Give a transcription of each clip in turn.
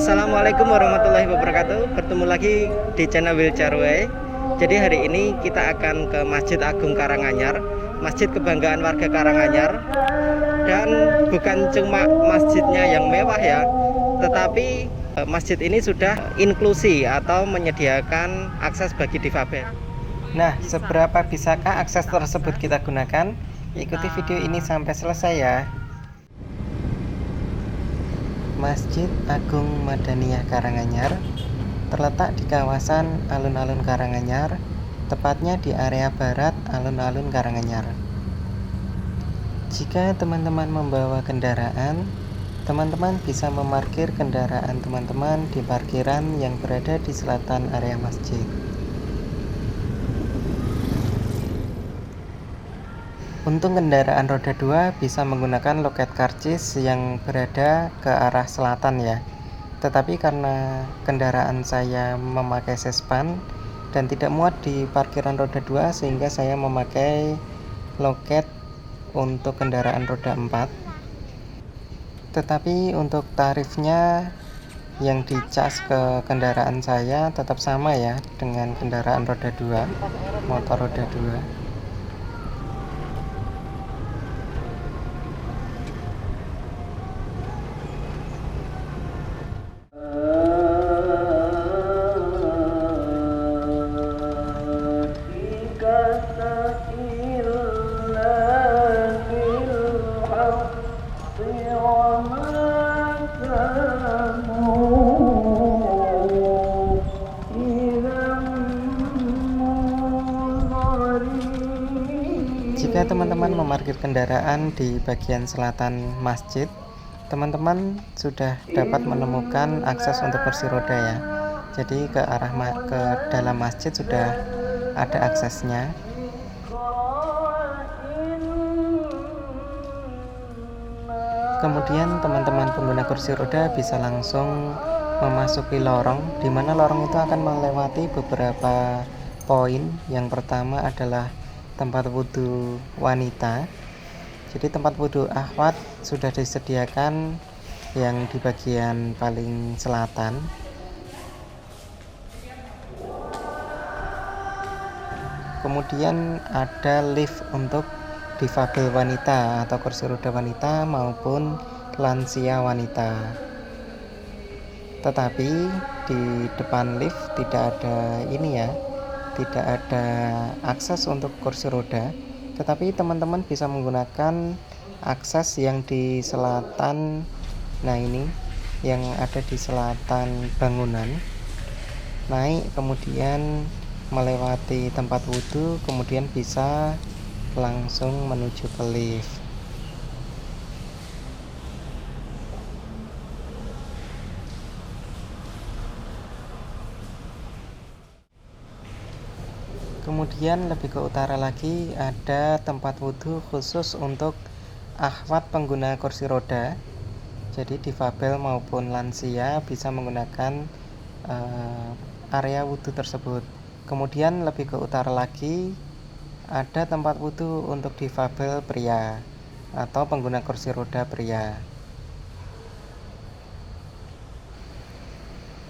Assalamualaikum warahmatullahi wabarakatuh. Bertemu lagi di channel Wheelchair Way. Jadi hari ini kita akan ke Masjid Agung Karanganyar, masjid kebanggaan warga Karanganyar. Dan bukan cuma masjidnya yang mewah ya, tetapi masjid ini sudah inklusi atau menyediakan akses bagi difabel. Nah, seberapa bisakah akses tersebut kita gunakan? Ikuti video ini sampai selesai ya. Masjid Agung Madaniyah Karanganyar terletak di kawasan alun-alun Karanganyar, tepatnya di area barat alun-alun Karanganyar. Jika teman-teman membawa kendaraan, teman-teman bisa memarkir kendaraan teman-teman di parkiran yang berada di selatan area masjid. Untuk kendaraan roda 2 bisa menggunakan loket karcis yang berada ke arah selatan ya. Tetapi karena kendaraan saya memakai sespan dan tidak muat di parkiran roda 2, sehingga saya memakai loket untuk kendaraan roda 4. Tetapi untuk tarifnya yang dicas ke kendaraan saya tetap sama ya dengan kendaraan roda 2, motor roda 2. Jika teman-teman memarkir kendaraan di bagian selatan masjid, teman-teman sudah dapat menemukan akses untuk kursi roda ya. Jadi ke dalam masjid sudah ada aksesnya. Kemudian teman-teman pengguna kursi roda bisa langsung memasuki lorong, di mana lorong itu akan melewati beberapa poin. Yang pertama adalah tempat wudhu wanita. Jadi tempat wudhu akhwat sudah disediakan yang di bagian paling selatan. Kemudian ada lift untuk difabel wanita atau kursi roda wanita maupun lansia wanita. Tetapi di depan lift tidak ada tidak ada akses untuk kursi roda, tetapi teman-teman bisa menggunakan akses yang di selatan. Nah, ini yang ada di selatan bangunan. Naik kemudian melewati tempat wudhu, kemudian bisa langsung menuju ke lift. Kemudian lebih ke utara lagi ada tempat wudhu khusus untuk akhwat pengguna kursi roda. Jadi difabel maupun lansia bisa menggunakan area wudhu tersebut. Kemudian lebih ke utara lagi ada tempat wudhu untuk difabel pria atau pengguna kursi roda pria.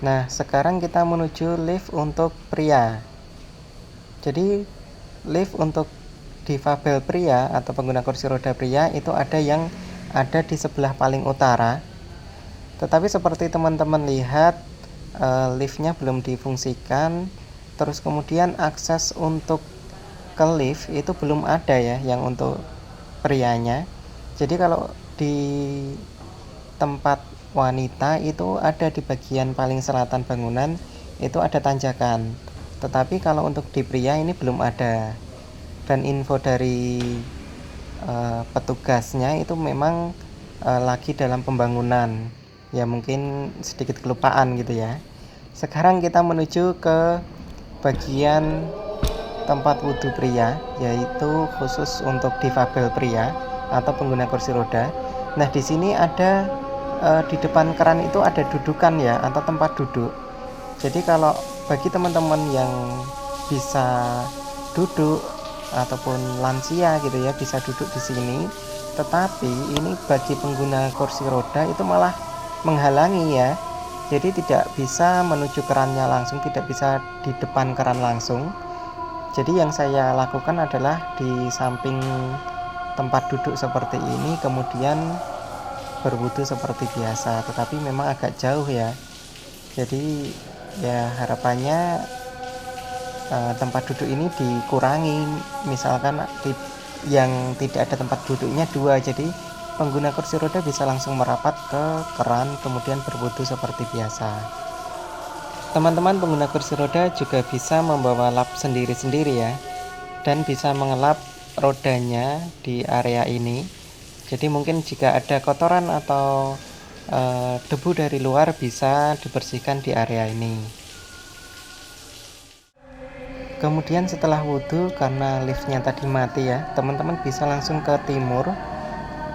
Nah, sekarang kita menuju lift untuk pria. Jadi lift untuk difabel pria atau pengguna kursi roda pria itu ada yang ada di sebelah paling utara. Tetapi seperti teman-teman lihat, liftnya belum difungsikan. Terus kemudian akses untuk ke lift itu belum ada ya yang untuk prianya. Jadi kalau di tempat wanita itu ada di bagian paling selatan bangunan, itu ada tanjakan. Tetapi kalau untuk di pria ini belum ada. Dan info dari petugasnya itu memang lagi dalam pembangunan. Ya mungkin sedikit kelupaan gitu ya. Sekarang kita menuju ke bagian tempat wudhu pria, yaitu khusus untuk difabel pria atau pengguna kursi roda. Nah, di sini ada di depan keran itu ada dudukan ya, atau tempat duduk. Jadi kalau bagi teman-teman yang bisa duduk ataupun lansia gitu ya, bisa duduk di sini. Tetapi ini bagi pengguna kursi roda itu malah menghalangi ya. jadi tidak bisa menuju kerannya langsung, tidak bisa di depan keran langsung. Jadi yang saya lakukan adalah di samping tempat duduk seperti ini, kemudian berwudu seperti biasa, tetapi memang agak jauh ya. Jadi ya harapannya tempat duduk ini dikurangi, misalkan yang tidak ada tempat duduknya 2, jadi pengguna kursi roda bisa langsung merapat ke keran kemudian berwudu seperti biasa. Teman-teman pengguna kursi roda juga bisa membawa lap sendiri-sendiri ya, dan bisa mengelap rodanya di area ini. Jadi mungkin jika ada kotoran atau debu dari luar bisa dibersihkan di area ini. Kemudian setelah wudhu, karena liftnya tadi mati ya, teman-teman bisa langsung ke timur.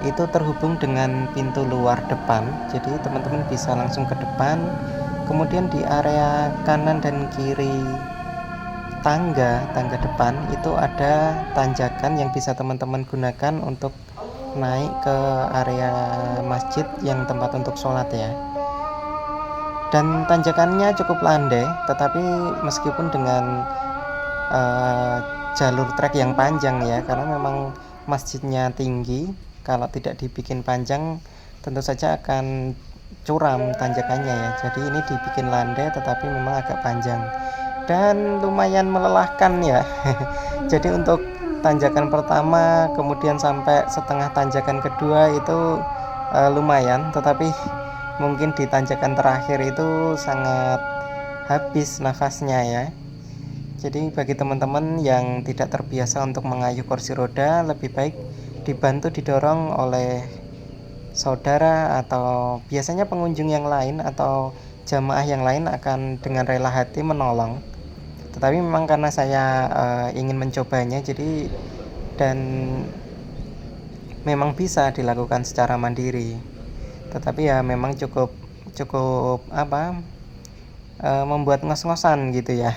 Itu terhubung dengan pintu luar depan, jadi teman-teman bisa langsung ke depan. Kemudian di area kanan dan kiri tangga depan itu ada tanjakan yang bisa teman-teman gunakan untuk naik ke area masjid yang tempat untuk sholat ya. Dan tanjakannya cukup landai, tetapi meskipun dengan jalur trek yang panjang ya, karena memang masjidnya tinggi, kalau tidak dibikin panjang tentu saja akan curam tanjakannya ya. Jadi ini dibikin landai tetapi memang agak panjang dan lumayan melelahkan ya. Jadi untuk tanjakan pertama kemudian sampai setengah tanjakan kedua itu lumayan, tetapi mungkin di tanjakan terakhir itu sangat habis nafasnya ya. Jadi bagi teman-teman yang tidak terbiasa untuk mengayuh kursi roda, lebih baik dibantu didorong oleh saudara atau biasanya pengunjung yang lain atau jamaah yang lain akan dengan rela hati menolong. Tetapi memang karena saya ingin mencobanya, jadi dan memang bisa dilakukan secara mandiri. Tetapi ya memang cukup membuat ngos-ngosan gitu ya.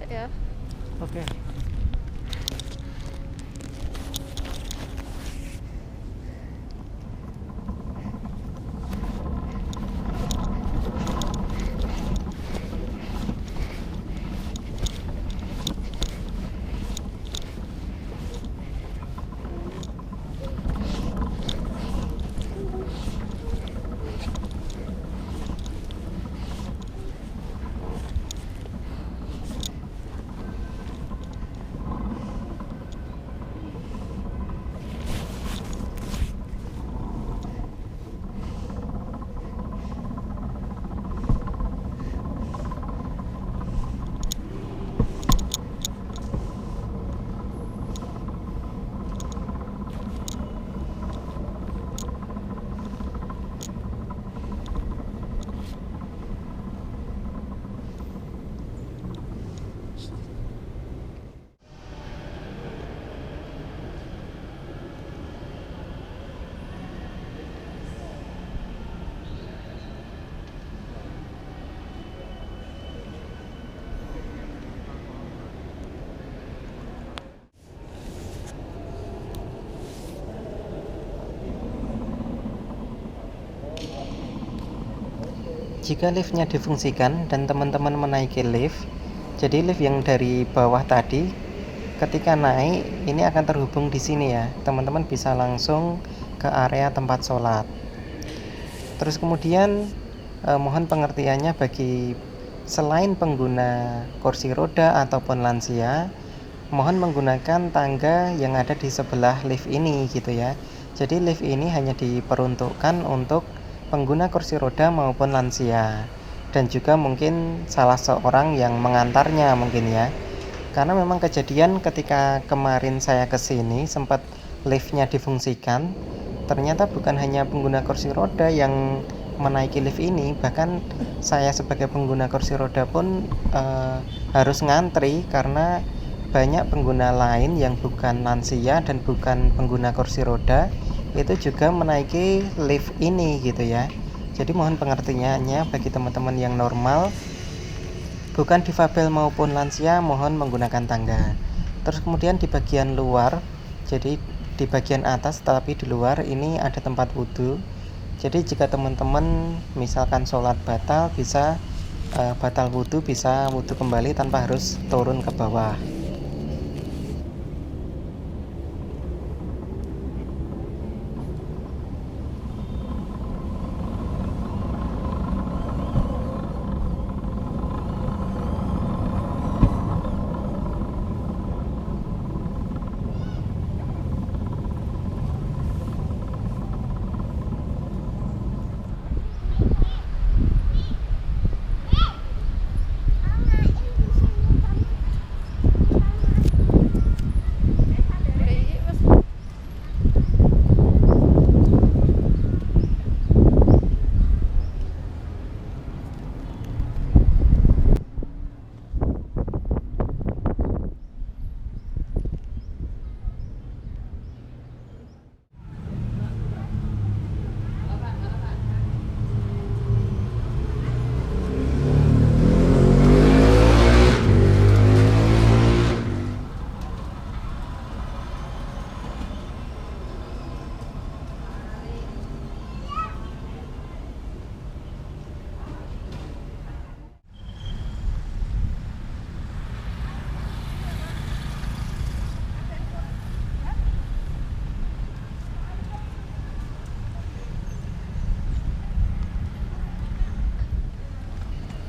Ya. Oke. Jika liftnya difungsikan dan teman-teman menaiki lift, jadi lift yang dari bawah tadi ketika naik ini akan terhubung di sini ya. Teman-teman bisa langsung ke area tempat sholat. Terus kemudian mohon pengertiannya bagi selain pengguna kursi roda ataupun lansia, mohon menggunakan tangga yang ada di sebelah lift ini gitu ya. Jadi lift ini hanya diperuntukkan untuk pengguna kursi roda maupun lansia, dan juga mungkin salah seorang yang mengantarnya mungkin ya. Karena memang kejadian ketika kemarin saya kesini sempat liftnya difungsikan, ternyata bukan hanya pengguna kursi roda yang menaiki lift ini, bahkan saya sebagai pengguna kursi roda pun harus ngantri karena banyak pengguna lain yang bukan lansia dan bukan pengguna kursi roda itu juga menaiki lift ini gitu ya. Jadi mohon pengertiannya bagi teman-teman yang normal, bukan difabel maupun lansia, mohon menggunakan tangga. Terus kemudian di bagian luar, jadi di bagian atas tapi di luar ini ada tempat wudhu. Jadi jika teman-teman misalkan sholat batal, bisa batal wudhu, bisa wudhu kembali tanpa harus turun ke bawah. Baik, Mas.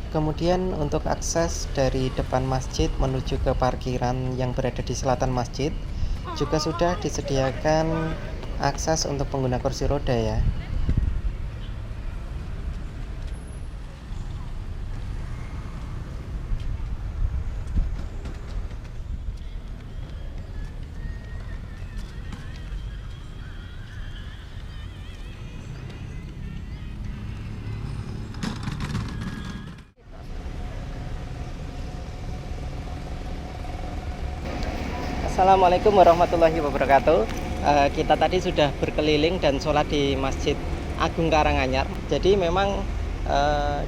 Kemudian untuk akses dari depan masjid menuju ke parkiran yang berada di selatan masjid juga sudah disediakan akses untuk pengguna kursi roda ya. Assalamualaikum warahmatullahi wabarakatuh. Kita tadi sudah berkeliling dan sholat di Masjid Agung Karanganyar. Jadi memang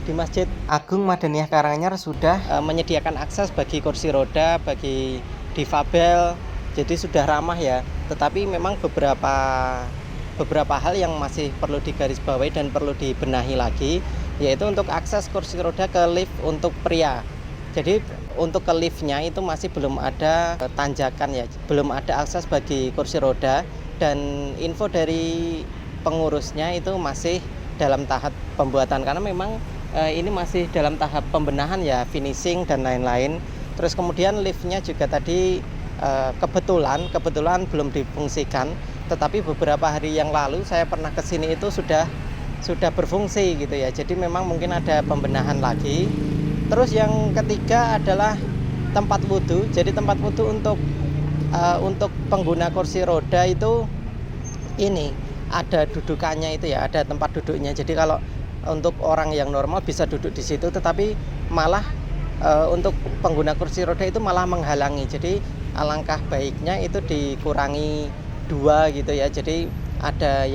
di Masjid Agung Madaniyah Karanganyar sudah menyediakan akses bagi kursi roda, bagi difabel. Jadi sudah ramah ya. Tetapi memang beberapa hal yang masih perlu digarisbawahi dan perlu dibenahi lagi, yaitu untuk akses kursi roda ke lift untuk pria. Jadi untuk ke liftnya itu masih belum ada tanjakan ya, belum ada akses bagi kursi roda, dan info dari pengurusnya itu masih dalam tahap pembuatan karena memang ini masih dalam tahap pembenahan ya, finishing dan lain-lain. Terus kemudian liftnya juga tadi kebetulan belum difungsikan, tetapi beberapa hari yang lalu saya pernah kesini itu sudah berfungsi gitu ya. Jadi memang mungkin ada pembenahan lagi. Terus yang ketiga adalah tempat wudhu. Jadi tempat wudhu untuk pengguna kursi roda itu ini ada dudukannya itu ya, ada tempat duduknya. Jadi kalau untuk orang yang normal bisa duduk di situ, tetapi malah untuk pengguna kursi roda itu malah menghalangi. Jadi alangkah baiknya itu dikurangi 2 gitu ya. Jadi ada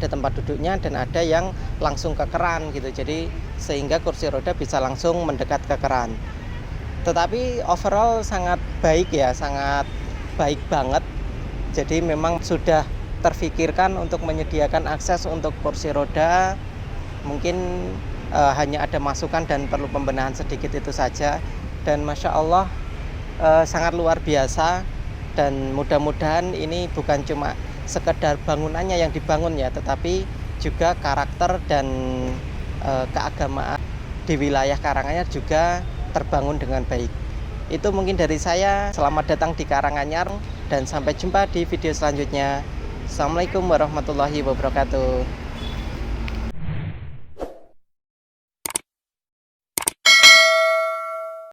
tempat duduknya dan ada yang langsung ke keran gitu. Jadi sehingga kursi roda bisa langsung mendekat ke keran. Tetapi overall sangat baik ya, sangat baik banget. Jadi memang sudah terfikirkan untuk menyediakan akses untuk kursi roda. Mungkin hanya ada masukan dan perlu pembenahan sedikit itu saja. Dan Masya Allah sangat luar biasa. Dan mudah-mudahan ini bukan cuma sekedar bangunannya yang dibangun ya, tetapi juga karakter dan keagamaan di wilayah Karanganyar juga terbangun dengan baik. Itu mungkin dari saya. Selamat datang di Karanganyar dan sampai jumpa di video selanjutnya. Assalamualaikum warahmatullahi wabarakatuh.